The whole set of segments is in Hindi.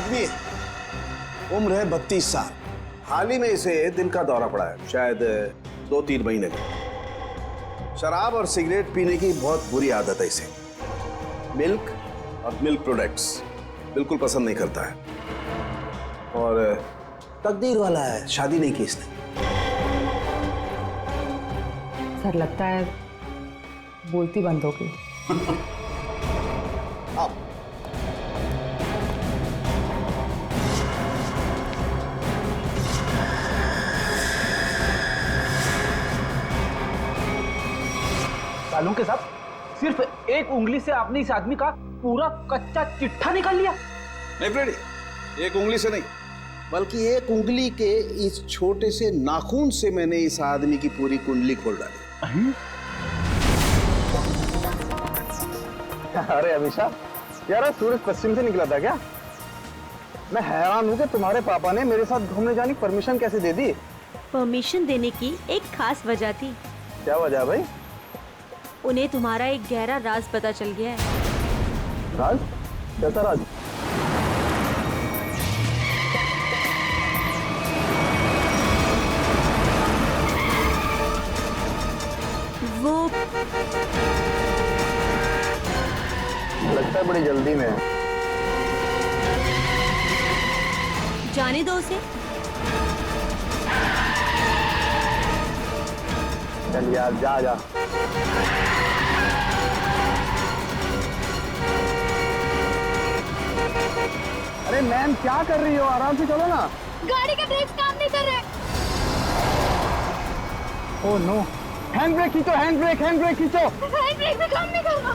आदमी है, उम्र है 32 साल। हाल ही में इसे दिल का दौरा पड़ा है, शायद 2-3 महीने में। शराब और सिगरेट पीने की बहुत बुरी आदत है इसे। मिल्क और मिल्क प्रोडक्ट्स बिल्कुल पसंद नहीं करता है। और तकदीर वाला है, शादी नहीं की इसने। सर लगता है बोलती बंद हो गई। अब सालों के साथ सिर्फ एक उंगली से आपने इस आदमी का पूरा कच्चा चिट्ठा निकाल लिया। नहीं फ्रेडी, एक उंगली से नहीं, बल्कि एक उंगली के इस छोटे से नाखून से मैंने इस आदमी की पूरी कुंडली खोल डाली। अरे अमीषा, यार सूरज पश्चिम से निकला था क्या? मैं हैरान हूँ कि तुम्हारे पापा ने मेरे साथ घूमने जाने की परमिशन कैसे दे दी? परमिशन देने की एक खास वजह थी। क्या वजह भाई? उन्हें तुम्हारा एक गहरा राज पता चल गया है। राज? कैसा राज? वो लगता है बड़ी जल्दी में है। जाने दो उसे। चल यार, जा जा। अरे मैम, क्या कर रही हो? आराम से चलो ना। गाड़ी के ब्रेक्स काम नहीं कर रहे। ओह नो, हैंड ब्रेक खींचो, हैंड ब्रेक खींचो। हैंड ब्रेक भी काम नहीं कर रहा।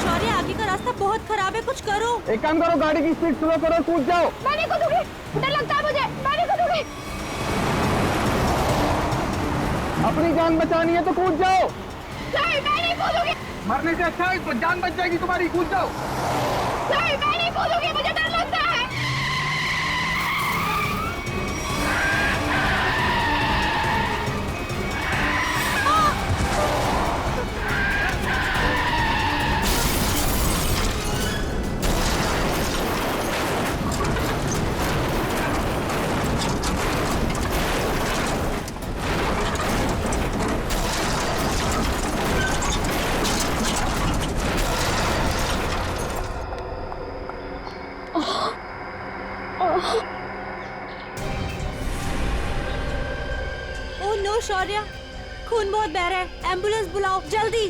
शौर्य, आगे का रास्ता बहुत खराब है, कुछ करो। एक काम करो, गाड़ी की स्पीड स्लो करो, कूद जाओ। मैं नहीं कूदूंगी, डर लगता है मुझे। मैं नहीं कूदूंगी। अपनी जान बचानी है तो कूद जाओ। नहीं, मैं नहीं कूदूंगी। मरने से अच्छा है जान बच जाएगी तुम्हारी, कूद जाओ। नहीं, मैं नहीं कूदूंगी, मुझे डर लगता है। ओह नो शौर्य, खून बहुत बह रहा है, एम्बुलेंस बुलाओ जल्दी।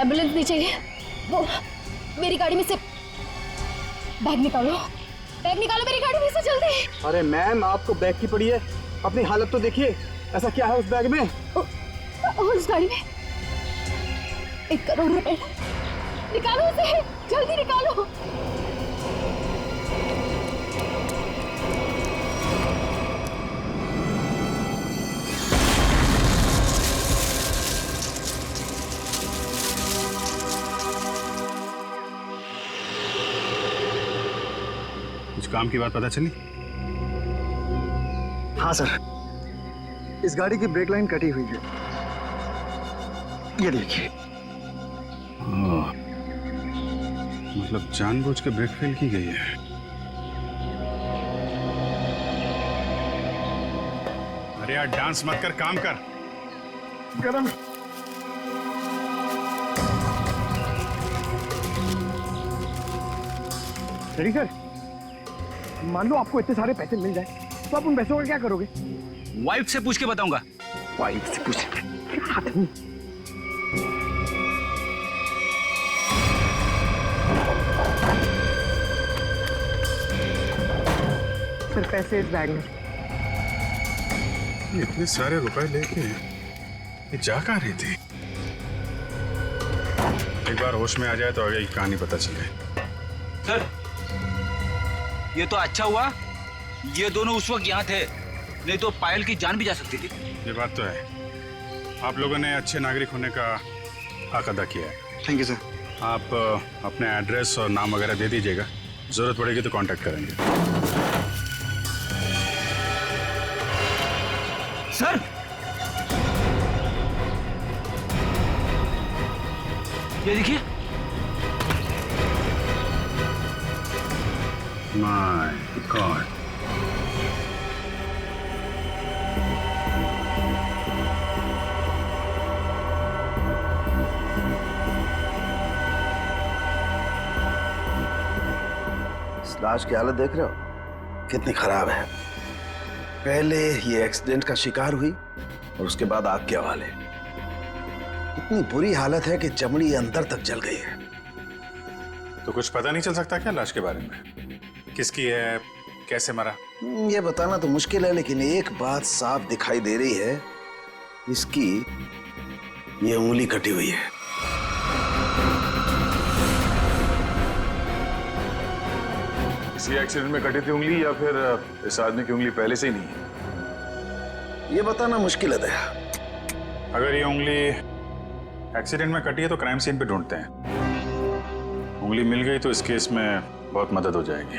एम्बुलेंस नहीं चाहिए। वो मेरी गाड़ी में से बैग निकालो। बैग निकालो मेरी गाड़ी में से जल्दी। अरे मैम, आपको बैग की पड़ी है, अपनी हालत तो देखिए। ऐसा क्या है उस बैग में? उस गाड़ी में 1 करोड़ रुपए। निकालो उसे, जल्दी निकालो। कुछ काम की बात पता चली? हाँ सर, इस गाड़ी की ब्रेक लाइन कटी हुई है, ये देखिए। मतलब जानबूझ के ब्रेक फेल की गई है। अरे यार, डांस मत कर, काम कर। गरम। रेडी सर, मान लो आपको इतने सारे पैसे मिल जाए तो आप उन पैसों का क्या करोगे? वाइफ से पूछ के बताऊंगा। वाइफ से पूछ। सर, पैसे इस बैग में। इतने सारे रुपए लेके ये जा कहाँ रही थी? एक बार होश में आ जाए तो आगे की कहानी पता चले। सर, ये तो अच्छा हुआ ये दोनों उस वक्त यहाँ थे, नहीं तो पायल की जान भी जा सकती थी। ये बात तो है, आप लोगों ने अच्छे नागरिक होने का हक अदा किया है। Thank you sir. आप अपने एड्रेस और नाम वगैरह दे दीजिएगा, जरूरत पड़ेगी तो कांटेक्ट करेंगे। सर, ये देखिए, माय गॉड। इस लाश की हालत देख रहे हो कितनी खराब है। पहले ये एक्सीडेंट का शिकार हुई और उसके बाद आग के हवाले। इतनी बुरी हालत है कि चमड़ी अंदर तक जल गई है। तो कुछ पता नहीं चल सकता क्या लाश के बारे में? किसकी है, कैसे मरा? ये बताना तो मुश्किल है, लेकिन एक बात साफ दिखाई दे रही है, इसकी ये उंगली कटी हुई है। इसी एक्सीडेंट में कटी थी उंगली या फिर इस आदमी की उंगली पहले से ही नहीं है? ये बताना मुश्किल है दया। अगर ये उंगली एक्सीडेंट में कटी है तो क्राइम सीन पे ढूंढते हैं। उंगली मिल गई तो इस केस में बहुत मदद हो जाएगी।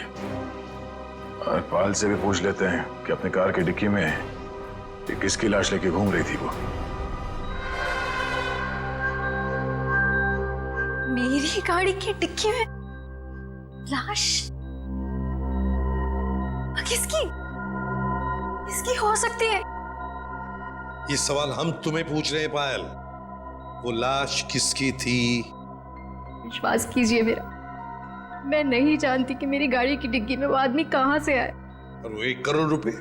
और पाल से भी पूछ लेते हैं कि अपनी कार की डिक्की में ये किसकी लाश लेके घूम रही थी वो। मेरी गाड़ी की डिक्की में लाश? किसकी? किसकी हो सकती है? ये सवाल हम तुम्हें पूछ रहे हैं पायल। वो लाश किसकी थी? विश्वास कीजिए मेरा, मैं नहीं जानती कि मेरी गाड़ी की डिग्गी में वो आदमी कहां से आए। और वो 1 करोड़ रुपए,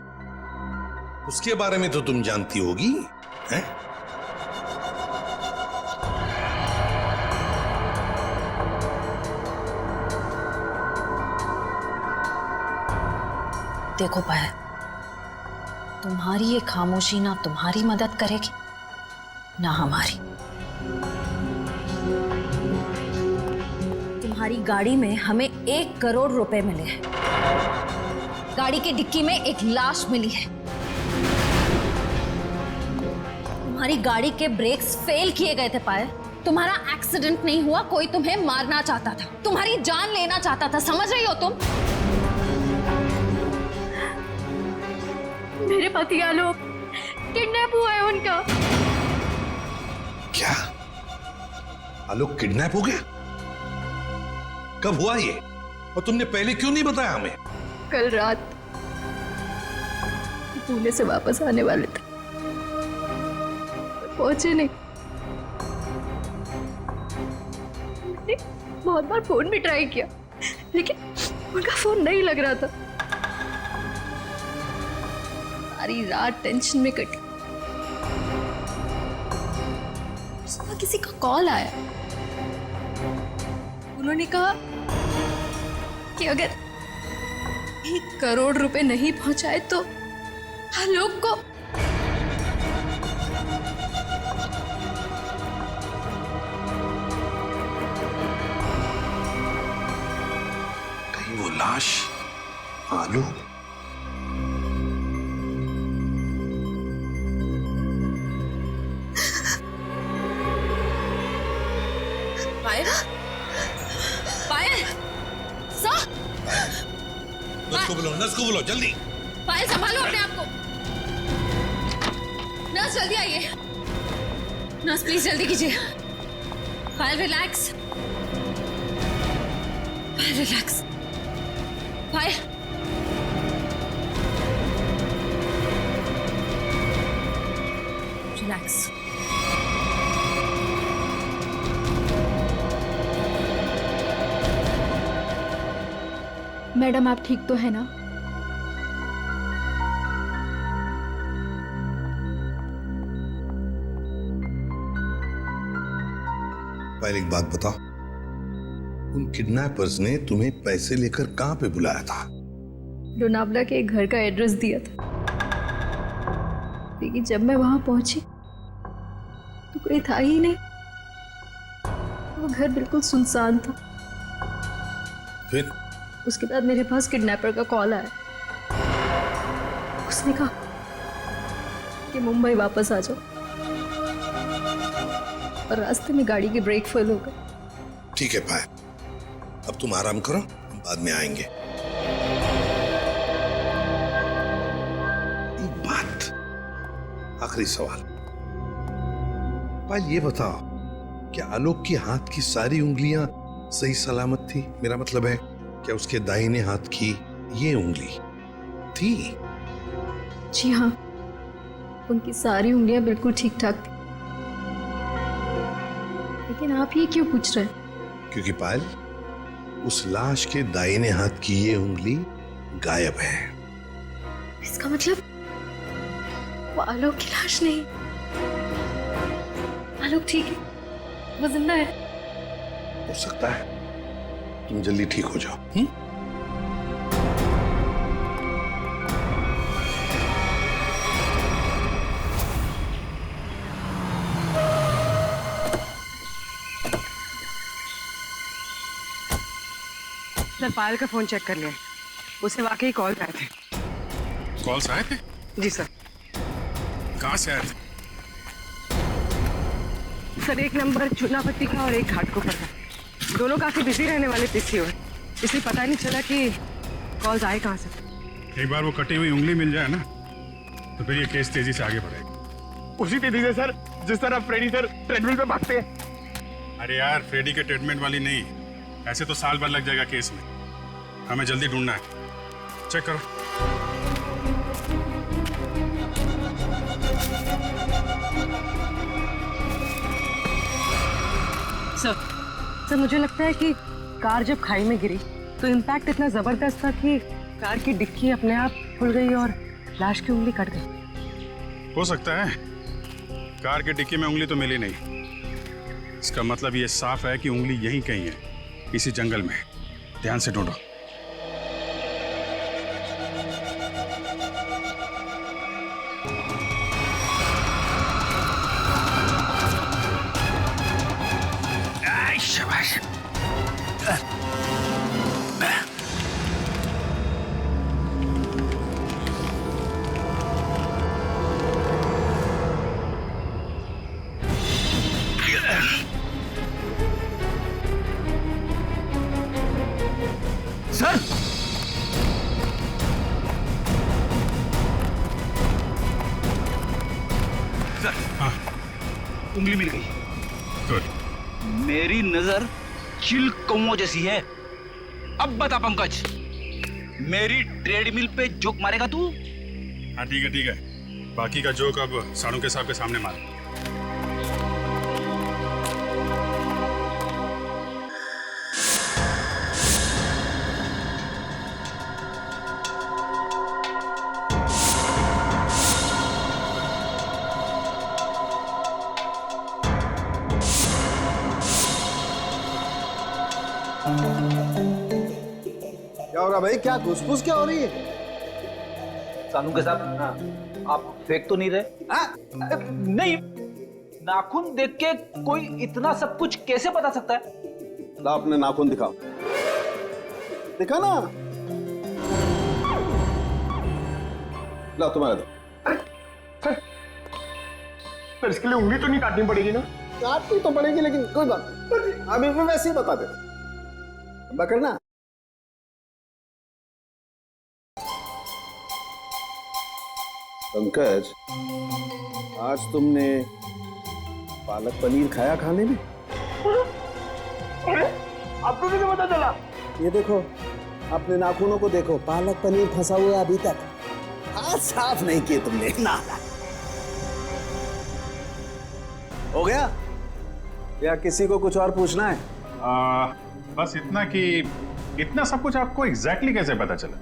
उसके बारे में तो तुम जानती होगी, हैं? देखो पायल, तुम्हारी ये खामोशी ना तुम्हारी मदद करेगी ना हमारी। तुम्हारी गाड़ी में हमें 1 करोड़ रुपए मिले हैं, गाड़ी की डिक्की में एक लाश मिली है। तुम्हारी गाड़ी के ब्रेक्स फेल किए गए थे पायल। तुम्हारा एक्सीडेंट नहीं हुआ, कोई तुम्हें मारना चाहता था, तुम्हारी जान लेना चाहता था, समझ रही हो तुम? मेरे पति आलोक किडनैप हुआ है उनका। क्या आलोक किडनैप हो गया? कब हुआ ये? और तुमने पहले क्यों नहीं बताया हमें? कल रात पुणे से वापस आने वाले थे, पहुंचे नहीं। मैंने बहुत बार फोन भी ट्राई किया, लेकिन उनका फोन नहीं लग रहा था। सारी रात टेंशन में कटी। सुबह किसी का कॉल आया, उन्होंने कहा कि अगर 1 करोड़ रुपए नहीं पहुंचाए तो आलोक को कहीं वो लाश आलोक? पायल, पायल, सर, नर्स को बोलो जल्दी। पायल संभालो अपने आप को। नर्स जल्दी आइए। नर्स प्लीज जल्दी कीजिए। पायल रिलैक्स, पायल रिलैक्स, पायल। रिलैक्स। मैडम आप ठीक तो है ना? पहले एक बात बताओ, उन किडनैपर्स ने तुम्हें पैसे लेकर कहां पे बुलाया था? लोनावला के एक घर का एड्रेस दिया था, लेकिन जब मैं वहां पहुंची तो कोई था ही नहीं। वो घर बिल्कुल सुनसान था। फिर उसके बाद मेरे पास किडनैपर का कॉल आया। उसने कहा कि मुंबई वापस आ जाओ, और रास्ते में गाड़ी के ब्रेक फेल हो गए। ठीक है पायल, अब तुम आराम करो, हम बाद में आएंगे। एक बात, आखिरी सवाल। पायल ये बताओ, क्या आलोक के हाथ की सारी उंगलियां सही सलामत थी? मेरा मतलब है, क्या उसके दाहिने हाथ की ये उंगली थी। जी हाँ, उनकी सारी उंगलियां बिल्कुल ठीक ठाक थी। लेकिन आप ये क्यों पूछ रहे हैं? क्योंकि पायल, उस लाश के दाहिने हाथ की ये उंगली गायब है। इसका मतलब वो आलोक की लाश नहीं। आलोक ठीक है, वो जिंदा है। हो सकता है तुम जल्दी ठीक हो जाओ। सर, पायल का फोन चेक कर लिया, उसे वाकई कॉल आए थे। कॉल्स आए थे? जी सर। कहाँ से आए थे? सर, एक नंबर चुनापत्ती का और एक घाटकोपर का। दोनों काफी बिजी रहने वाले पीसीओ है, इसलिए पता नहीं चला कि कॉल्स आए कहाँ से। एक बार वो कटी हुई उंगली मिल जाए ना, तो फिर ये केस तेजी से आगे बढ़ेगा। उसी तेजी से सर जिस तरह फ्रेडी सर ट्रेडमिल पे भागते हैं। अरे यार, फ्रेडी के ट्रीटमेंट वाली नहीं, ऐसे तो साल भर लग जाएगा केस में। हमें जल्दी ढूंढना है। चेक करो। सर, मुझे लगता है कि कार जब खाई में गिरी तो इम्पैक्ट इतना जबरदस्त था कि कार की डिक्की अपने आप खुल गई और लाश की उंगली कट गई। हो सकता है। कार की डिक्की में उंगली तो मिली नहीं। इसका मतलब ये साफ है कि उंगली यहीं कहीं है, इसी जंगल में। ध्यान से ढूंढो। शाबाश। सर, सर, हाँ, उंगली मिल गई। गुड। मेरी नजर चिल कौओं जैसी है। अब बता पंकज, मेरी ट्रेडमिल पे जोक मारेगा तू? हाँ ठीक है ठीक है, बाकी का जोक अब साड़ू के साहब के सामने मार। क्या हो रहा भाई? क्या घुसपुस क्या हो रही है? सानू के साथ आप फेंक तो नहीं रहे? नहीं, नाखून देख के कोई इतना सब कुछ कैसे बता सकता है? ला अपने नाखून दिखाओ। दिखा ना। ला तुम्हारा दो। सर, इसके लिए उंगली तो नहीं काटनी पड़ेगी ना? काटनी तो पड़ेगी, लेकिन कोई बात नहीं, अभी भी वैसे ही बता दे। करना। पंकज, आज तुमने पालक पनीर खाया खाने में? आपको कैसे पता चला? ये देखो, अपने नाखूनों को देखो, पालक पनीर फंसा हुआ है अभी तक। हाथ साफ नहीं किए तुमने ना। हो गया? या किसी को कुछ और पूछना है? बस इतना कि इतना सब कुछ आपको एग्जैक्टली कैसे पता चला?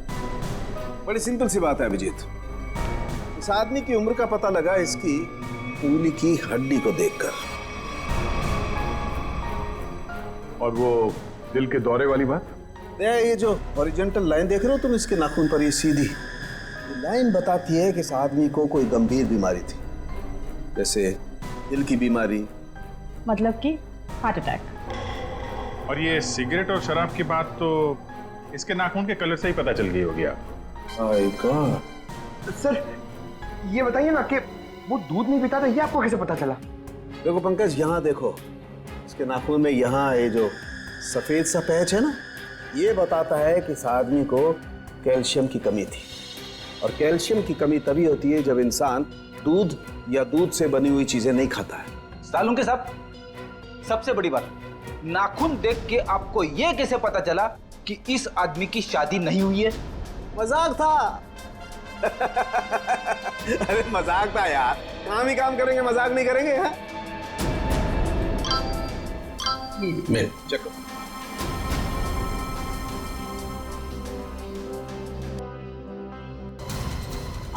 बड़ी सिंपल सी बात है अभिजीत। इस आदमी की उम्र का पता लगा इसकी उंगली की हड्डी को देखकर। और वो दिल के दौरे वाली बात? ये जो हॉरिजॉन्टल लाइन देख रहे हो तुम इसके नाखून पर, ये सीधी लाइन बताती है कि इस आदमी को कोई गंभीर बीमारी थी, जैसे दिल की बीमारी। मतलब कि हार्ट अटैक। और ये सिगरेट और शराब की बात तो इसके नाखून के कलर से ही पता चल गई होगी। आप सर, ये बताइए ना कि वो दूध नहीं पीता था, ये आपको कैसे पता चला? देखो पंकज, यहाँ देखो, इसके नाखून में यहाँ ये जो सफेद सा पैच है ना, ये बताता है कि इस आदमी को कैल्शियम की कमी थी। और कैल्शियम की कमी तभी होती है जब इंसान दूध या दूध से बनी हुई चीजें नहीं खाता है। सालून के साथ सबसे बड़ी बात, नाखून देख के आपको यह कैसे पता चला कि इस आदमी की शादी नहीं हुई है? मजाक था। अरे मजाक था यार, काम ही काम करेंगे, मजाक नहीं करेंगे। हाँ मैं चेक करो।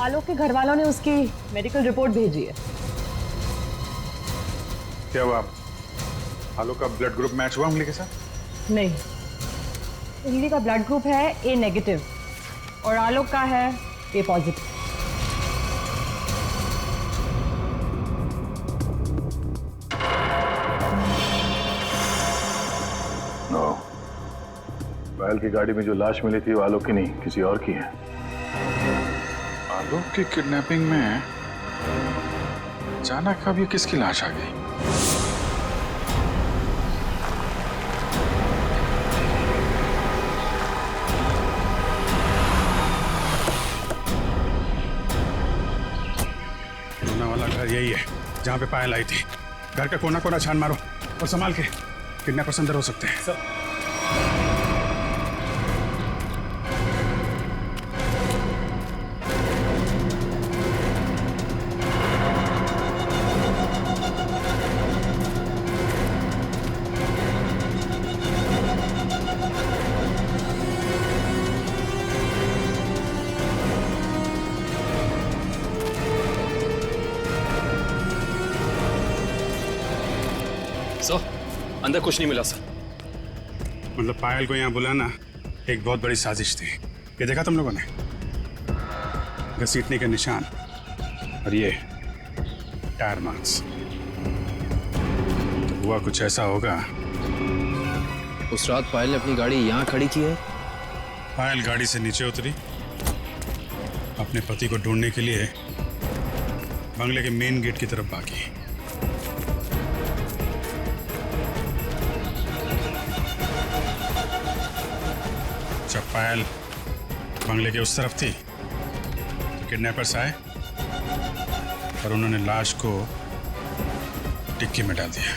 आलोक के घर वालों ने उसकी मेडिकल रिपोर्ट भेजी है। क्या हुआ? आलोक का ब्लड ग्रुप मैच हुआ उंगली के साथ? नहीं, उंगली का ब्लड ग्रुप है ए नेगेटिव और आलोक का है ए पॉजिटिव। नो, पायल की गाड़ी में जो लाश मिली थी वो आलोक की नहीं, किसी और की है। आलोक की किडनैपिंग में अचानक अब ये किसकी लाश आ गई? कोना वाला घर यही है जहां पे पायल आई थी। घर का कोना कोना छान मारो और संभाल के, किडनैपर्स अंदर हो सकते हैं। सर अंदर कुछ नहीं मिला सर। मतलब पायल को यहाँ बुलाना एक बहुत बड़ी साजिश थी। ये देखा तुम लोगों ने? घसीटने के निशान और ये टायर मार्क्स। तो हुआ कुछ ऐसा होगा। उस रात पायल ने अपनी गाड़ी यहाँ खड़ी की है। पायल गाड़ी से नीचे उतरी, अपने पति को ढूंढने के लिए बंगले के मेन गेट की तरफ भागी। जब पायल बंगले के उस तरफ थी तो किडनैपर्स आए और उन्होंने लाश को डिक्की में डाल दिया।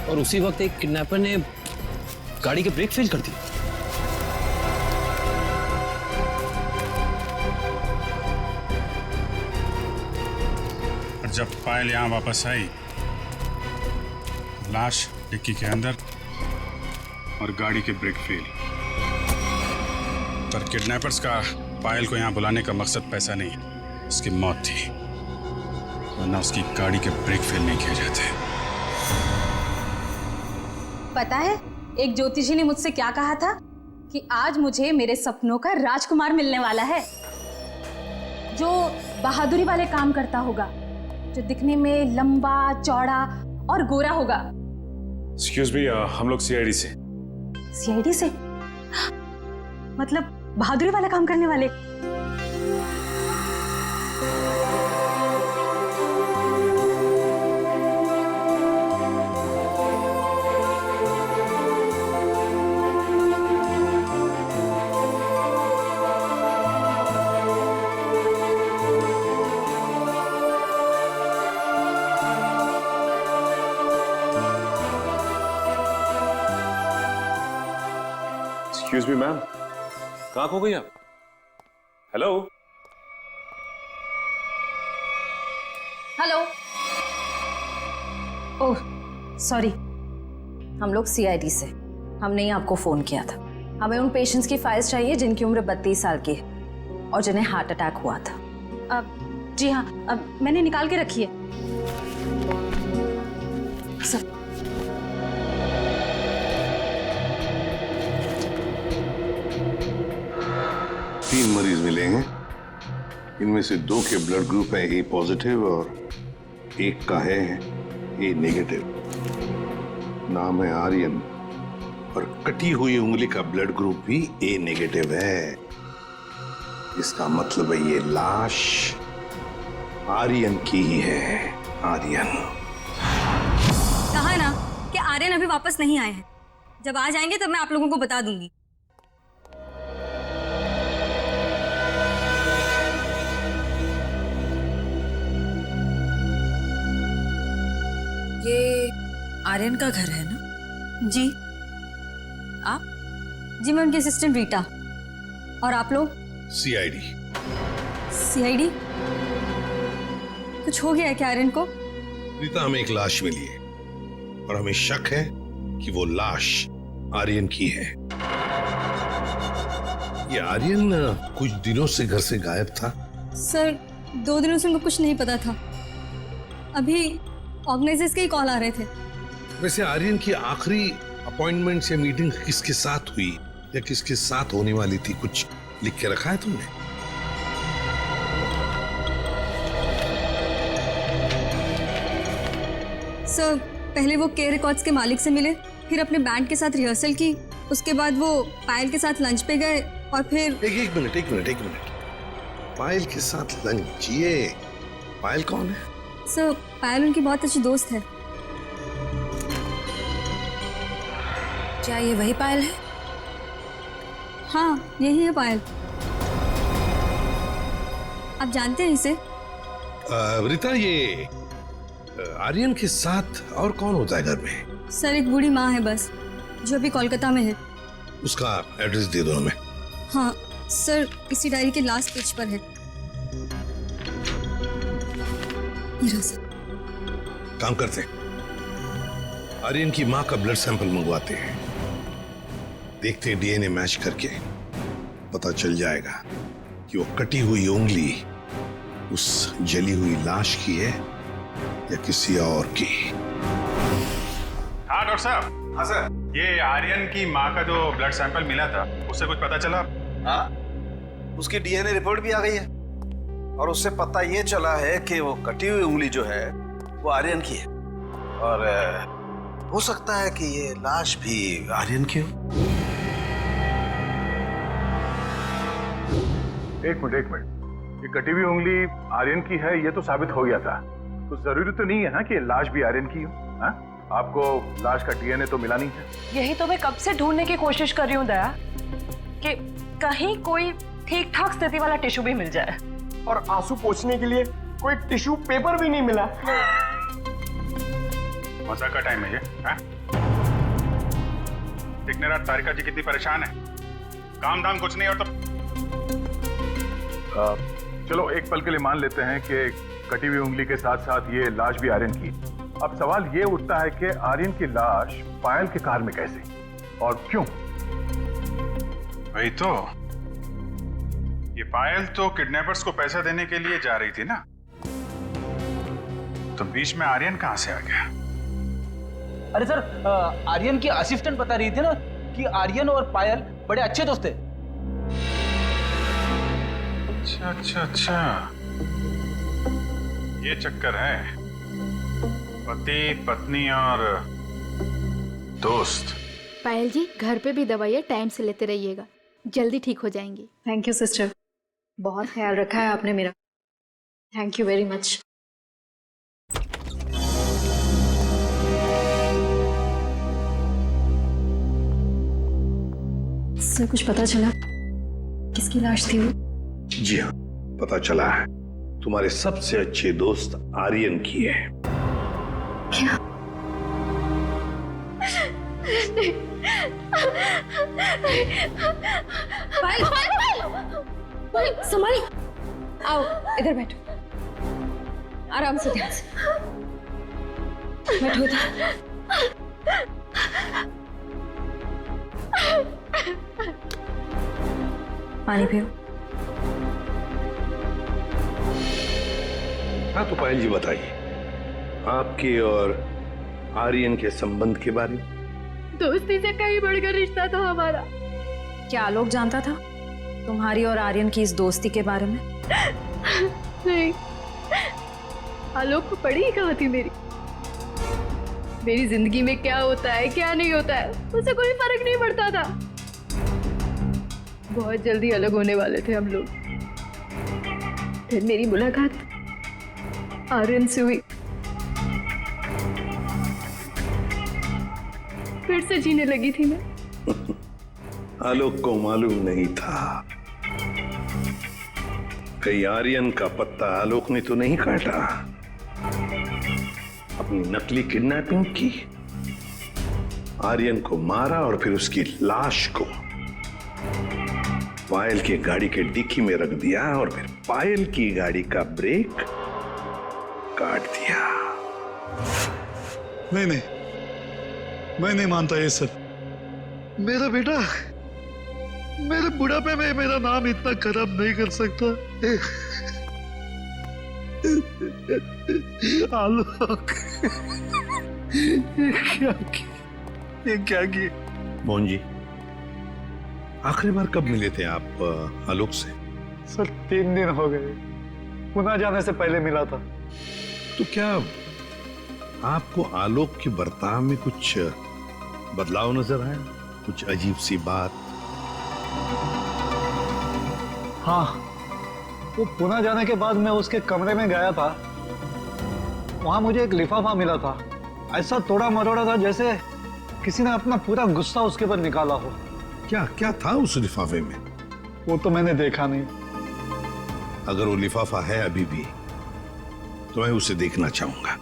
और उसी वक्त एक किडनैपर ने गाड़ी के ब्रेक फेल कर दी। और जब पायल यहां वापस आई, लाश डिक्की के अंदर और गाड़ी के ब्रेक फेल। पर किडनैपर्स का पायल को यहां बुलाने का मकसद पैसा नहीं, उसकी मौत थी, वरना उसकी गाड़ी के ब्रेक फेल नहीं किए जाते। पता है एक ज्योतिषी ने मुझसे क्या कहा था कि आज मुझे मेरे सपनों का राजकुमार मिलने वाला है, जो बहादुरी वाले काम करता होगा, जो दिखने में लंबा चौड़ा और गोरा होगा। एक्सक्यूज मी, हम लोग सीआईडी से। सीआईडी से? मतलब बहादुरी वाला काम करने वाले? एक्सक्यूज मी मैम, कहाँ खो गई आप? Hello hello. ओह सॉरी, हम लोग सीआईडी से, हमने ही आपको फोन किया था। हमें उन पेशेंट्स की फाइल्स चाहिए जिनकी उम्र 32 साल की है और जिन्हें हार्ट अटैक हुआ था। जी हाँ, अब मैंने निकाल के रखी है सर। तीन मरीज मिलेंगे, इनमें से 2 के ब्लड ग्रुप है ए पॉजिटिव और एक का है ए नेगेटिव। नाम है आर्यन और कटी हुई उंगली का ब्लड ग्रुप भी ए नेगेटिव है। इसका मतलब है ये लाश आर्यन की ही है। आर्यन कहा ना कि आर्यन अभी वापस नहीं आए हैं। जब आ जाएंगे तब मैं आप लोगों को बता दूंगी। ये आर्यन का घर है ना? जी। आप? जी मैं उनकी असिस्टेंट रीटा। और आप लोग? सीआईडी। सीआईडी? कुछ हो गया है क्या आर्यन को? रीता, हमें एक लाश मिली है और हमें शक है कि वो लाश आर्यन की है। ये आर्यन कुछ दिनों से घर से गायब था। सर 2 दिनों से उनको कुछ नहीं पता था। अभी ऑर्गेनाइजर्स के ही कॉल आ रहे थे। वैसे आर्यन की आखिरी अपॉइंटमेंट या मीटिंग किसके साथ हुई या किसके साथ होने वाली थी, कुछ लिख के रखा है तुमने? सर पहले वो के रिकॉर्ड्स के मालिक से मिले, फिर अपने बैंड के साथ रिहर्सल की, उसके बाद वो पायल के साथ लंच पे गए और फिर एक मिनट। पायल के साथ लंच? ये पायल कौन है? सर पायल उनकी बहुत अच्छी दोस्त है। क्या ये वही पायल है? हाँ यही है पायल। आप जानते हैं इसे? रीता, ये आर्यन के साथ और कौन होता है घर में? सर एक बूढ़ी माँ है बस, जो अभी कोलकाता में है। उसका एड्रेस दे दो हमें। हाँ सर इसी डायरी के लास्ट पेज पर है। ये रहा सर। काम करते हैं, आर्यन की माँ का ब्लड सैंपल मंगवाते हैं, देखते हैं डीएनए मैच करके पता चल जाएगा कि वो कटी हुई उंगली उस जली हुई लाश की है या किसी और की। हाँ डॉक्टर साहब। हाँ सर। ये आर्यन की माँ का जो ब्लड सैंपल मिला था उससे कुछ पता चला? हाँ उसकी डीएनए रिपोर्ट भी आ गई है और उससे पता ये चला है कि वो कटी हुई उंगली जो है वो आर्यन की है और हो सकता है कि ये लाश भी आर्यन की हो। एक मिनट, ये कटी हुई उंगली आर्यन की है ये तो साबित हो गया था, तो जरूरी तो नहीं है ना कि लाश भी आर्यन की हो। हाँ? आपको लाश का डीएनए तो मिला नहीं है। यही तो मैं कब से ढूंढने की कोशिश कर रही हूँ दया, कि कहीं कोई ठीक ठाक स्थिति वाला टिश्यू भी मिल जाए। और आंसू पोंछने के लिए कोई टिश्यू पेपर भी नहीं मिला। मजाक का टाइम है ये? दिखने रात तारिका जी कितनी परेशान है, काम धाम कुछ नहीं और तो चलो एक पल के लिए मान लेते हैं कि कटी हुई उंगली के साथ साथ ये लाश भी आर्यन की। अब सवाल ये उठता है कि आर्यन की लाश पायल के कार में कैसे और क्यों? वही तो, ये पायल तो किडनैपर्स को पैसा देने के लिए जा रही थी ना, तो बीच में आर्यन कहां से आ गया? अरे सर आर्यन की असिस्टेंट बता रही थी ना कि आर्यन और पायल बड़े अच्छे दोस्त थे। अच्छा, ये चक्कर है, पति पत्नी और दोस्त। पायल जी घर पे भी दवाइयाँ टाइम से लेते रहिएगा, जल्दी ठीक हो जाएंगी। थैंक यू सिस्टर, बहुत ख्याल रखा है आपने मेरा। Thank you very much. Sir कुछ पता चला किसकी लाश थी वो? जी हाँ पता चला है, तुम्हारे सबसे अच्छे दोस्त आर्यन की है। क्या? पायल संभाली, आओ इधर बैठो, आराम से, ध्यान से बैठो इधर। पानी पियो। हाँ तो पायल जी बताइए, आपके और आर्यन के संबंध के बारे में। दोस्ती से कहीं बढ़कर रिश्ता था हमारा। क्या आलोक जानता था तुम्हारी और आर्यन की इस दोस्ती के बारे में? नहीं, आलोक को पड़ी ही कहाँ थी मेरी जिंदगी में क्या होता है क्या नहीं होता है उसे कोई फर्क नहीं पड़ता था। बहुत जल्दी अलग होने वाले थे हम लोग, फिर मेरी मुलाकात आर्यन से हुई, फिर से जीने लगी थी मैं। आलोक को मालूम नहीं था कहीं आर्यन का पत्ता आलोक ने तो नहीं काटा, अपनी नकली किडनैपिंग की आर्यन को मारा और फिर उसकी लाश को पायल की गाड़ी के डिक्की में रख दिया और फिर पायल की गाड़ी का ब्रेक काट दिया। नहीं नहीं, मैं नहीं मानता ये सब। मेरा बेटा मेरे बुढ़ापे में मेरा नाम इतना खराब नहीं कर सकता। आलोक, ये क्या किए? मोहन जी, आखिरी बार कब मिले थे आप आलोक से? सर 3 दिन हो गए, पुणे जाने से पहले मिला था। तो क्या आपको आलोक के बर्ताव में कुछ बदलाव नजर आया? कुछ अजीब सी बात? हाँ, वो पुणे जाने के बाद मैं उसके कमरे में गया था। वहां मुझे एक लिफाफा मिला था, ऐसा तोड़ा मरोड़ा था जैसे किसी ने अपना पूरा गुस्सा उसके ऊपर निकाला हो। क्या क्या था उस लिफाफे में? वो तो मैंने देखा नहीं। अगर वो लिफाफा है अभी भी तो मैं उसे देखना चाहूंगा।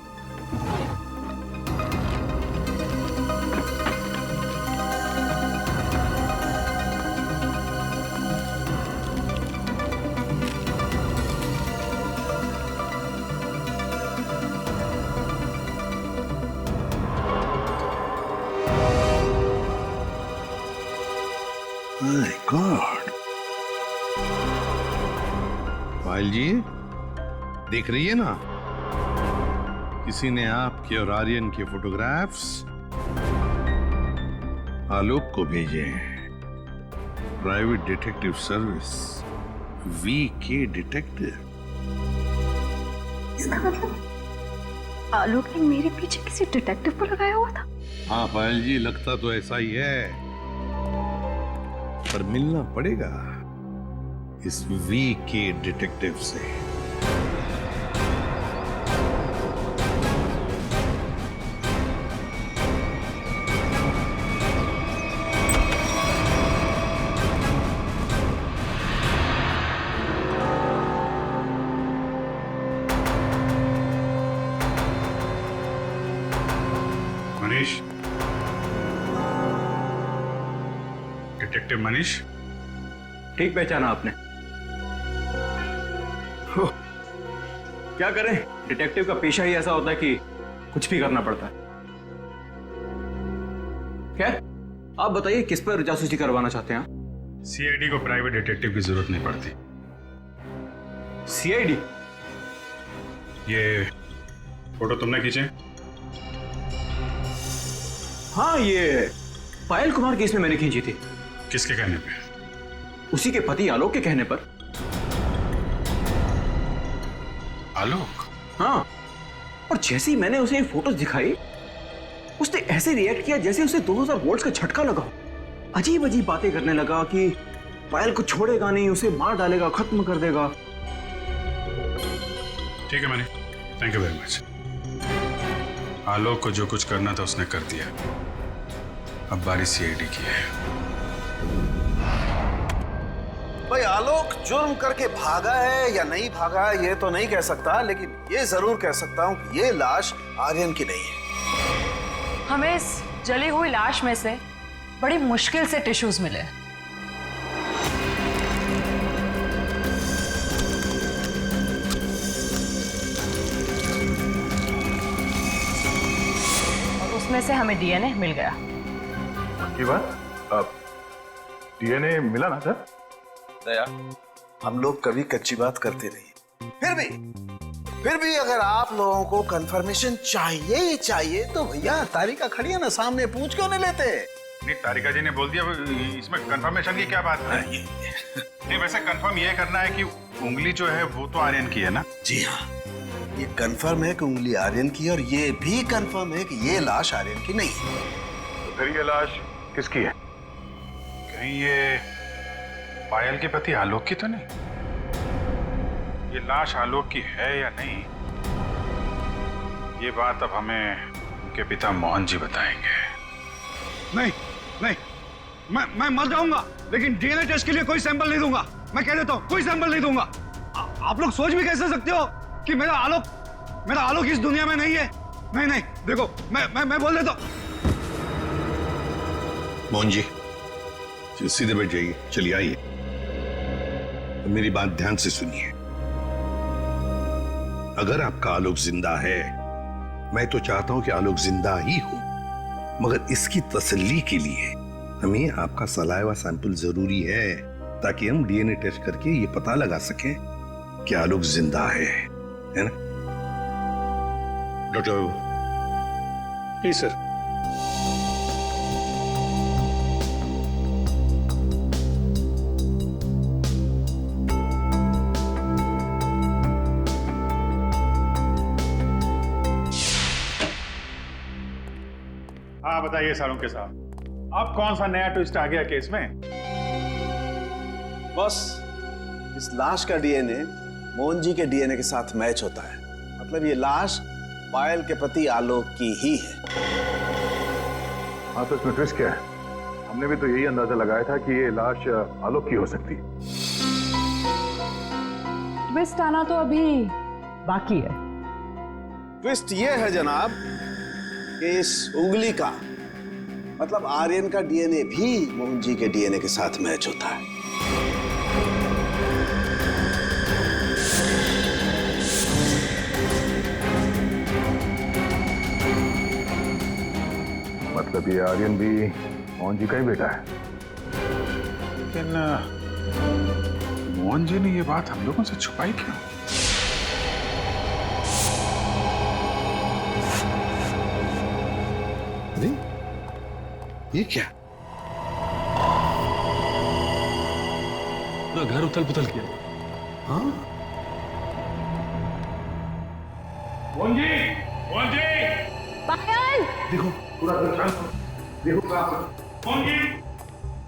My God! पायल जी, देख रही है ना, किसी ने आपके और आर्यन के फोटोग्राफ्स आलोक को भेजे हैं। Private detective service, VK detective. इसका मतलब आलोक ने मेरे पीछे किसी डिटेक्टिव को लगाया हुआ था? हाँ पायल जी, लगता तो ऐसा ही है, पर मिलना पड़ेगा इस VK डिटेक्टिव से। मनीष, डिटेक्टिव मनीष। ठीक पहचाना आपने। क्या करें, डिटेक्टिव का पेशा ही ऐसा होता है कि कुछ भी करना पड़ता है। खैर, आप बताइए किस पर जासूसी करवाना चाहते हैं? CID को प्राइवेट डिटेक्टिव की जरूरत नहीं पड़ती। CID? ये फोटो तुमने खींचे? हाँ, ये पायल कुमार केस में मैंने खींची थी। किसके कहने पे? उसी के पति आलोक के कहने पर। आलोक? हाँ, और जैसे ही मैंने उसे ये फोटोज दिखाई, उसने ऐसे रिएक्ट किया जैसे उसे 2000 वोल्ट्स का झटका लगा। अजीब अजीब बातें करने लगा कि पायल को छोड़ेगा नहीं, उसे मार डालेगा, खत्म कर देगा। ठीक है Manish, thank you very much. Alok को जो कुछ करना था उसने कर दिया, अब बारी CID की है। भाई आलोक जुर्म करके भागा है या नहीं भागा ये तो नहीं कह सकता, लेकिन ये जरूर कह सकता हूं कि ये लाश आर्यन की नहीं है। हमें इस जली हुई लाश में से बड़ी मुश्किल से टिश्यूज मिले। और उसमें से हमें DNA मिल गया। की बात? अब DNA मिला ना सर? दया, हम लोग कभी कच्ची बात करते नहीं। फिर भी अगर आप लोगों को कंफर्मेशन चाहिए ही चाहिए तो भैया तारिका खड़ी है ना सामने, पूछ क्यों नहीं लेते? नहीं, तारिका जी ने बोल दिया, इसमें कंफर्मेशन की क्या बात है? नहीं, वैसे कंफर्म ये करना है कि उंगली जो है वो तो आर्यन की है ना? जी हाँ, ये कंफर्म है कि उंगली आर्यन की, और ये भी कंफर्म है कि ये लाश आर्यन की नहीं है। तो फिर ये लाश किसकी है? कहीं ये पायल के पति आलोक की तो नहीं? ये लाश आलोक की है या नहीं, ये बात अब हमें उनके पिता मोहन जी बताएंगे। नहीं नहीं, मैं मर जाऊंगा लेकिन DNA टेस्ट के लिए कोई सैंपल नहीं दूंगा। मैं कह देता हूँ, कोई सैंपल नहीं दूंगा। आप लोग सोच भी कैसे सकते हो कि मेरा आलोक इस दुनिया में नहीं है? नहीं नहीं, देखो मैं बोल देता हूँ। मोहन जी सीधे बैठ जाइए, चलिए आइए। तो मेरी बात ध्यान से सुनिए। अगर आपका आलोक जिंदा है, मैं तो चाहता हूं कि आलोक जिंदा ही हो, मगर इसकी तसल्ली के लिए हमें आपका सलाइवा सैंपल जरूरी है, ताकि हम डीएनए टेस्ट करके ये पता लगा सकें कि आलोक जिंदा है ना? डॉक्टर जी सर। हाँ बताइए सालुंके साहब, अब कौन सा नया ट्विस्ट आ गया केस में? बस इस लाश का डीएनए मोहन जी के डीएनए के साथ मैच होता है। मतलब ये लाश पायल के पति आलोक की ही है। हाँ तो इसमें ट्विस्ट क्या है? हमने भी तो यही अंदाजा लगाया था कि ये लाश आलोक की हो सकती है। ट्विस्ट आना तो अभी बाकी है। ट्विस्ट ये है जनाब कि इस उंगली का मतलब आर्यन का डीएनए भी मोहन जी के डीएनए के साथ मैच होता है। मतलब ये आर्यन भी मोहन जी का ही बेटा है। लेकिन मोहन जी ने ये बात हम लोगों से छुपाई क्यों? अरे ये क्या? पूरा घर उथल पुथल किया। हाँ मोहन जी, मोहन जी, पायल, देखो पूरा घर शांत हो। देखो मोहन जी,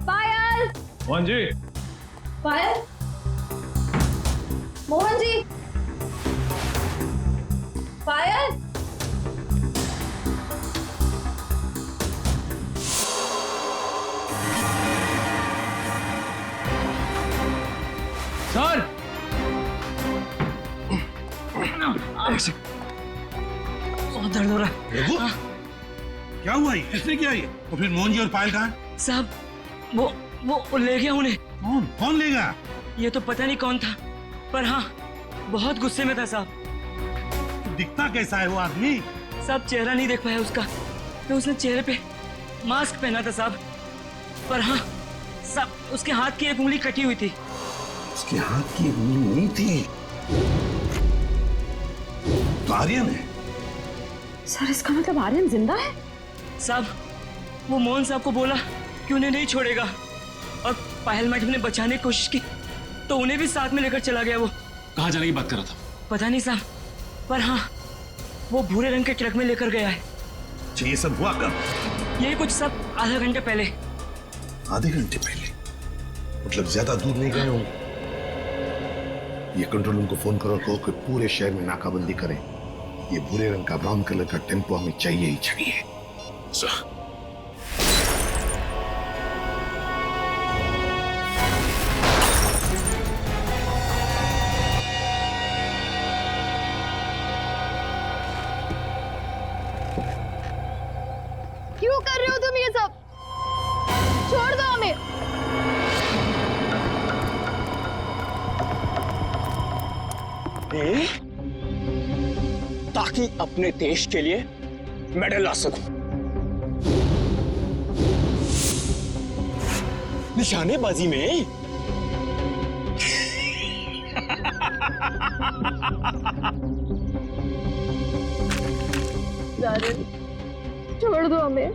पायल, मोहन जी, पायल, मोहन जी, पायल। सर ऐसे बहुत दर्द हो रहा है। देखो क्या हुआ? ये ऐसे क्या? ये और फिर मोहन जी और पायल कहाँ? साहब वो ले गया उन्हें। कौन लेगा? ये तो पता नहीं कौन था, पर हाँ बहुत गुस्से में था साहब। दिखता कैसा है वो आदमी? साहब चेहरा नहीं देख पाया उसका, तो उसने चेहरे पे मास्क पहना था साहब। पर हाँ साहब उसके हाथ की एक उंगली कटी हुई थी। उसके हाथ की उंगली नहीं थी तो आर्यन है। सर इसका मतलब आर्यन जिंदा है? साहब वो मोहन साहब को बोला कि उन्हें नहीं छोड़ेगा, और पायल मैडम ने बचाने की कोशिश की तो उन्हें भी साथ में लेकर चला गया। वो कहाँ जाने की बात कर रहा था? पता नहीं साहब, पर हाँ वो भूरे रंग के ट्रक में लेकर गया है। ये सब हुआ कब? ये कुछ सब आधा घंटे पहले। आधे घंटे पहले? मतलब ज्यादा दूर नहीं गए होंगे। ये कंट्रोल रूम को फोन करो, कहो कि पूरे शहर में नाकाबंदी करें। ये भूरे रंग का ब्राउन कलर का टेम्पो हमें चाहिए ही चाहिए। क्यों कर रहे हो तुम ये सब? छोड़ दो हमें। ताकि अपने देश के लिए मेडल ला सकूं। निशानेबाजी में छोड़ दो हमें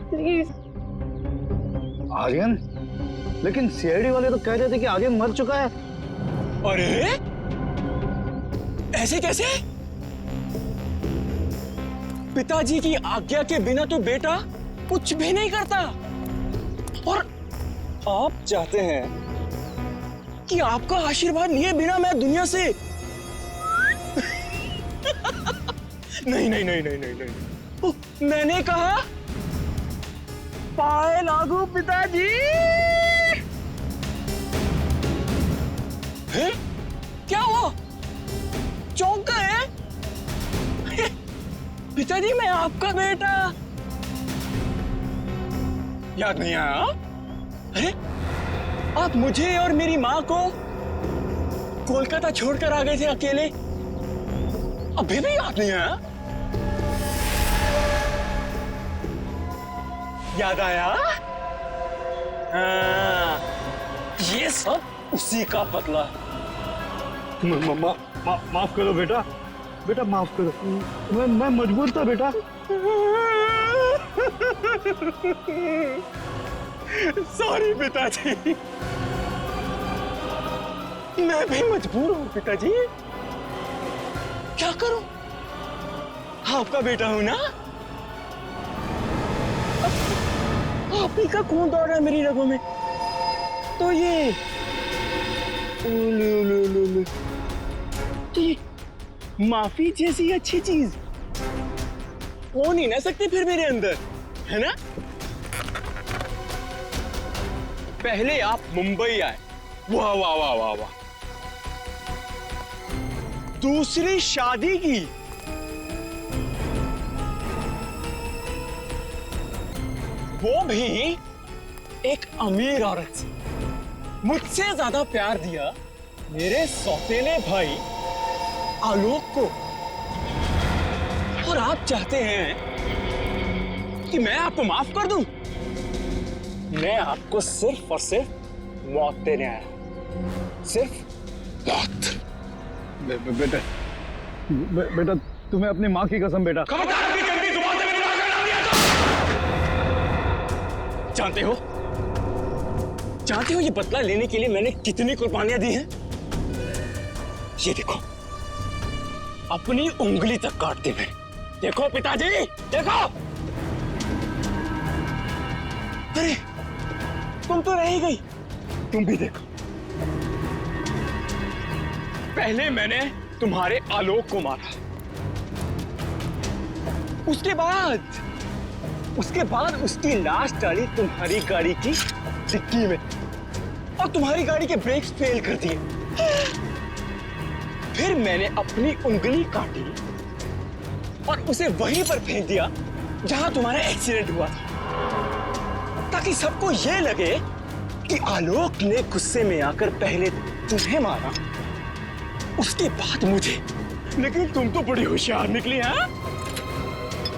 प्लीज। आर्यन? लेकिन सीआईडी वाले तो कह रहे थे कि आर्यन मर चुका है। अरे ऐसे कैसे? पिताजी की आज्ञा के बिना तो बेटा कुछ भी नहीं करता, और आप चाहते हैं कि आपका आशीर्वाद लिए बिना मैं दुनिया से नहीं नहीं नहीं नहीं नहीं नहीं, मैंने कहा पाए लागू पिताजी। है? क्या हुआ? चौंक गए? पिताजी मैं आपका बेटा। याद नहीं आया? अरे आप मुझे और मेरी माँ को कोलकाता छोड़कर आ गए थे अकेले, अभी भी याद नहीं आया? याद आया? हाँ, ये सब उसी का बदला है। माफ करो बेटा, बेटा माफ करो, मैं मजबूर था बेटा। सॉरी पिताजी, मैं भी मजबूर हूँ पिताजी, क्या करूं? आपका बेटा हूं ना, आप ही का खून दौड़ रहा है मेरी रगों में, तो ये तो ये माफी जैसी अच्छी चीज हो नहीं ना सकती फिर मेरे अंदर, है ना? पहले आप मुंबई आए, वाह वाह वाह वाह वाह, दूसरी शादी की, वो भी एक अमीर औरत से, मुझसे ज्यादा प्यार दिया मेरे सौतेले भाई आलोक को, और आप चाहते हैं कि मैं आपको माफ कर दूं? मैं आपको सिर्फ और सिर्फ मौत देने आया, सिर्फ मौत। बेटा बेटा, तुम्हें अपनी माँ की कसम बेटा। जानते हो ये बदला लेने के लिए मैंने कितनी कुर्बानियां दी हैं? ये देखो, अपनी उंगली तक काट दी मैंने। देखो पिताजी, देखो। अरे तुम तो रह ही गई, तुम भी देखो। पहले मैंने तुम्हारे आलोक को मारा, उसके बाद उसकी लाश डाली तुम्हारी गाड़ी की डिक्की में, और तुम्हारी गाड़ी के ब्रेक्स फेल कर दिए। फिर मैंने अपनी उंगली काटी और उसे वहीं पर फेंक दिया जहां तुम्हारा एक्सीडेंट हुआ था, ताकि सबको यह लगे कि आलोक ने गुस्से में आकर पहले तुम्हें मारा, उसके बाद मुझे। लेकिन तुम तो बड़ी होशियार निकली, हैं?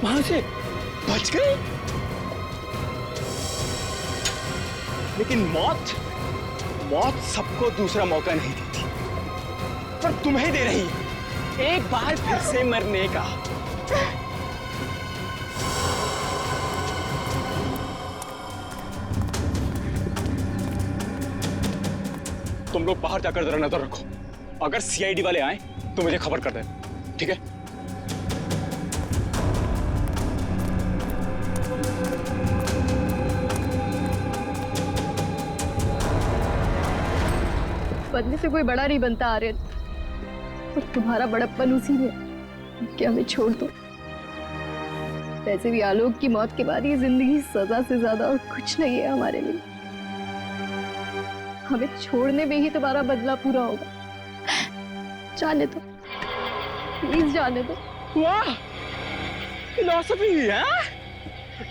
वहां से बच गई। लेकिन मौत सबको दूसरा मौका नहीं देती, पर तुम्हें दे रही है एक बार फिर से मरने का। तुम लोग बाहर जाकर जरा नजर रखो, अगर सीआईडी वाले आए तो मुझे खबर कर देना, ठीक है? बनने से कोई बड़ा नहीं बनता आर्यन, और तुम्हारा बड़प्पन उसी में कि हमें छोड़ दो। वैसे भी आलोक की मौत के बाद ये जिंदगी सजा से ज्यादा और कुछ नहीं है हमारे लिए। हमें छोड़ने में ही तुम्हारा बदला पूरा होगा। जाने दो, प्लीज जाने दो। वाह, फिलॉसफी है।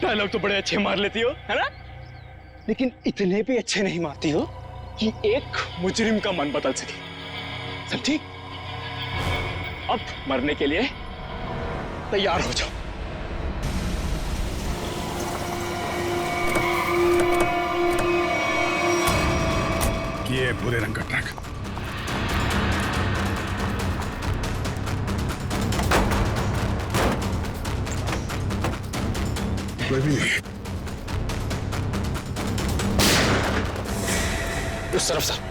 डायलॉग तो बड़े अच्छे मार लेती हो, है ना? लेकिन इतने भी अच्छे नहीं मारती हो कि एक मुजरिम का मन बदल सके, समझी? अब मरने के लिए तैयार हो जाओ। ये भूरे रंग का ट्रक। कोई भी नहीं। उस तरफ से।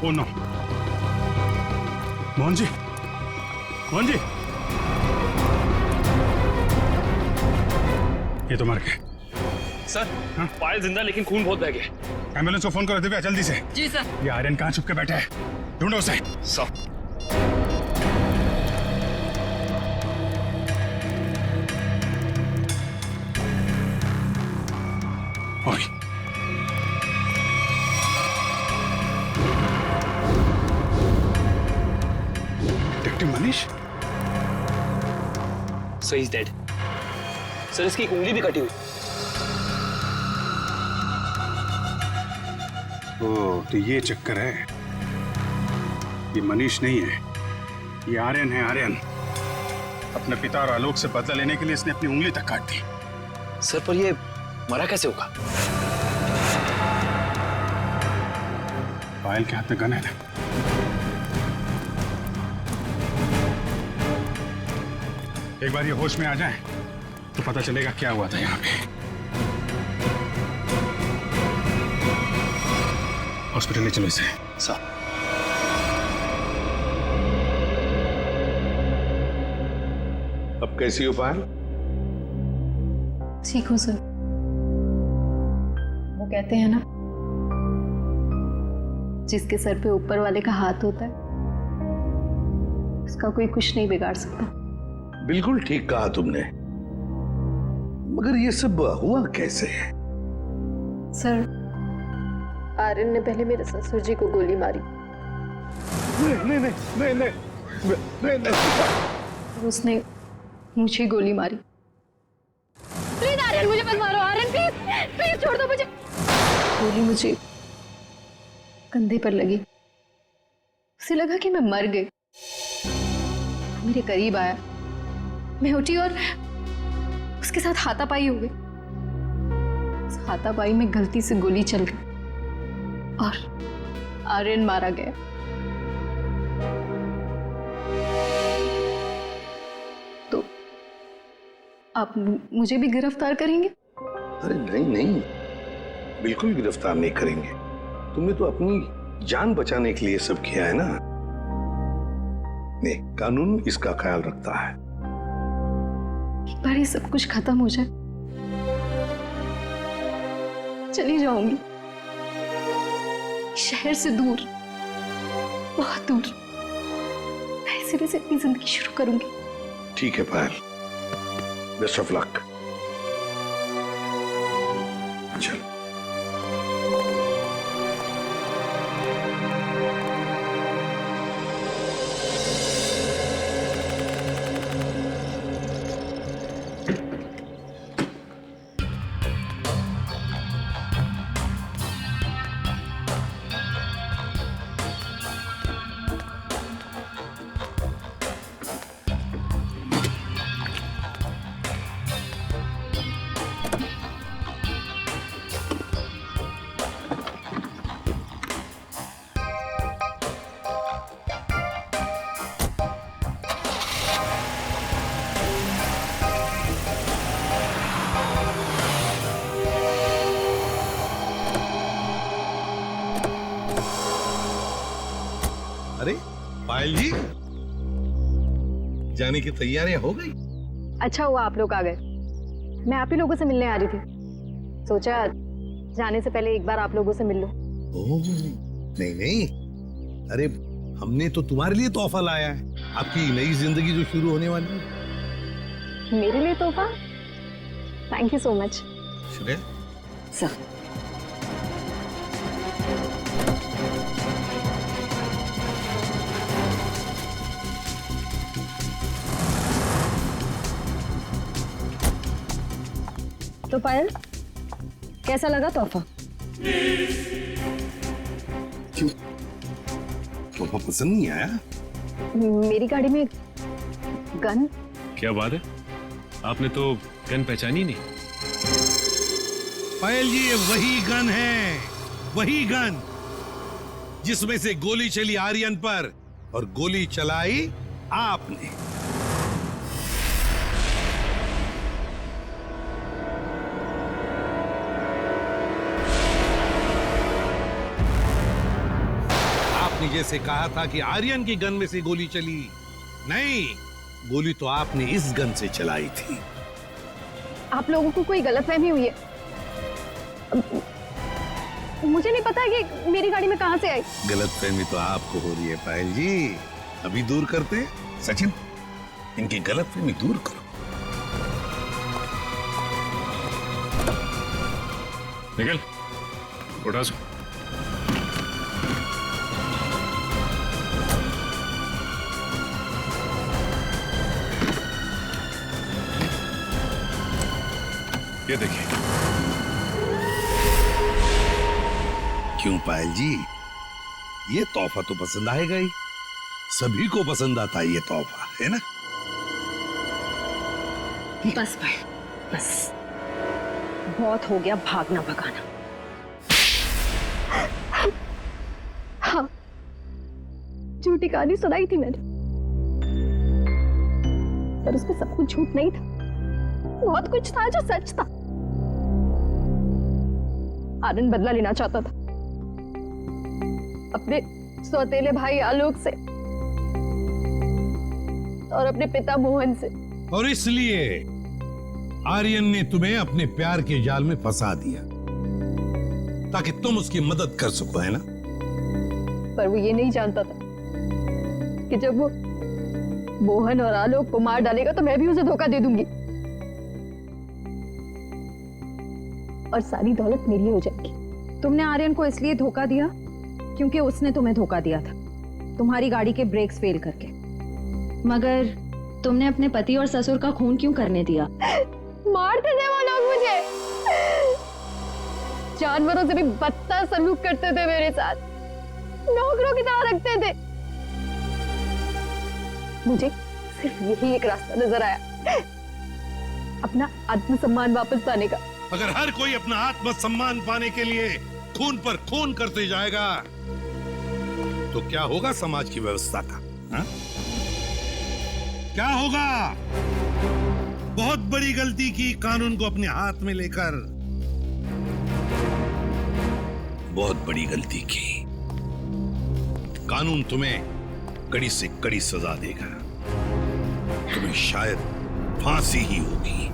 ओ नो, मोहन जी, मोहन जी, ये तो मर गए। सर, पायल जिंदा लेकिन खून बहुत बह गया। एम्बुलेंस को फोन करो दिव्या, जल्दी से। जी सर। ये आर्यन कहाँ छुप के बैठा है, ढूंढो उसे। सर। ओए, detective Manish. So he is dead. Sir, इसकी एक उंगली भी कटी हुई। ओ, तो ये चक्कर है। ये मनीष नहीं है, ये आर्यन है। आर्यन अपने पिता और आलोक से बदला लेने के लिए इसने अपनी उंगली तक काट दी। सर, पर ये मरा कैसे होगा? पायल के हाथ में गन है ना। एक बार ये होश में आ जाए तो पता चलेगा क्या हुआ था यहाँ पे। हॉस्पिटल ले चलो इसे। सर। अब कैसी हो पायल? ठीक हूँ सर। वो कहते हैं ना, जिसके सर पे ऊपर वाले का हाथ होता है उसका कोई कुछ नहीं बिगाड़ सकता। बिल्कुल ठीक कहा तुमने, मगर ये सब हुआ कैसे? सर, आर्यन ने पहले मेरे ससुर जी को गोली मारी। नहीं नहीं नहीं नहीं नहीं नहीं। उसने मुझे गोली मारी। प्लीज आर्यन, मुझे मत मारो। आर्यन प्लीज प्लीज छोड़ दो मुझे। गोली मुझे कंधे पर लगी। उसे लगा कि मैं मर गई। मेरे करीब आया, मैं उठी और उसके साथ हाथापाई हो गई। उस हाथापाई में गलती से गोली चल गई और आर्यन मारा गया। तो आप मुझे भी गिरफ्तार करेंगे? अरे नहीं नहीं, बिल्कुल गिरफ्तार नहीं करेंगे। तुमने तो अपनी जान बचाने के लिए सब किया है ना। नहीं, कानून इसका ख्याल रखता है। एक बार ये सब कुछ खत्म हो जाए, चली जाऊंगी शहर से दूर, बहुत दूर। नए सिरे से अपनी जिंदगी शुरू करूंगी। ठीक है पायल, बेस्ट ऑफ लक। चल। अरे पायल जी, जाने की तैयारियां हो गई? अच्छा हुआ आप लोग आ गए। मैं आप ही लोगों से मिलने आ रही थी। सोचा जाने से पहले एक बार आप लोगों से मिल लो। ओह, नहीं नहीं, अरे हमने तो तुम्हारे लिए तोहफा लाया है, आपकी नई जिंदगी जो शुरू होने वाली है। मेरे लिए तोहफा? Thank you so much. Shreya sir, तो पायल, कैसा लगा तोहफा? क्यों, तोहफा पसंद नहीं आया? मेरी गाड़ी में गन। क्या बात है, आपने तो गन पहचानी नहीं? पायल जी, ये वही गन है, वही गन जिसमें से गोली चली आर्यन पर और गोली चलाई आपने। आपने विजय से कहा था कि आर्यन की गन में से गोली चली। नहीं, गोली तो आपने इस गन से चलाई थी। आप लोगों को कोई गलतफहमी हुई है। मुझे नहीं पता कि मेरी गाड़ी में कहां से आई। गलतफहमी तो आपको हो रही है पायल जी। अभी दूर करते। सचिन, इनकी गलतफहमी दूर करो। निकल, उठा सो। ये देखिए। क्यों पायल जी, ये तोहफा तो पसंद आएगा ही। सभी को पसंद आता है ये तोहफा, है ना? बस भाई, बस बहुत हो गया भागना भगाना। हाँ, झूठी कहानी सुनाई थी मैंने, पर उसमें सब कुछ झूठ नहीं था। बहुत कुछ था जो सच था। आनंद बदला लेना चाहता था अपने सौतेले भाई आलोक से और अपने पिता मोहन से। और इसलिए आर्यन ने तुम्हें अपने प्यार के जाल में फंसा दिया ताकि तुम उसकी मदद कर सको, है ना? पर वो ये नहीं जानता था कि जब वो मोहन और आलोक को मार डालेगा तो मैं भी उसे धोखा दे दूंगी और सारी दौलत मेरी हो जाएगी। तुमने आर्यन को इसलिए धोखा दिया क्योंकि उसने तुम्हें धोखा दिया था, तुम्हारी गाड़ी के ब्रेक्स फेल करके। मगर तुमने अपने पति और ससुर का खून क्यों करने दिया? मारते थे वो लोग मुझे, जानवरों से भी बदतर सलूक करते थे मेरे साथ, नौकरों की तरह रखते थे। मुझे सिर्फ यही एक रास्ता नजर आया, अपना आत्मसम्मान वापस पाने का। अगर हर कोई अपना आत्मसम्मान पाने के लिए खून पर खून करते जाएगा तो क्या होगा समाज की व्यवस्था का? हा? क्या होगा? बहुत बड़ी गलती की कानून को अपने हाथ में लेकर, बहुत बड़ी गलती की। कानून तुम्हें कड़ी से कड़ी सजा देगा, तुम्हें शायद फांसी ही होगी।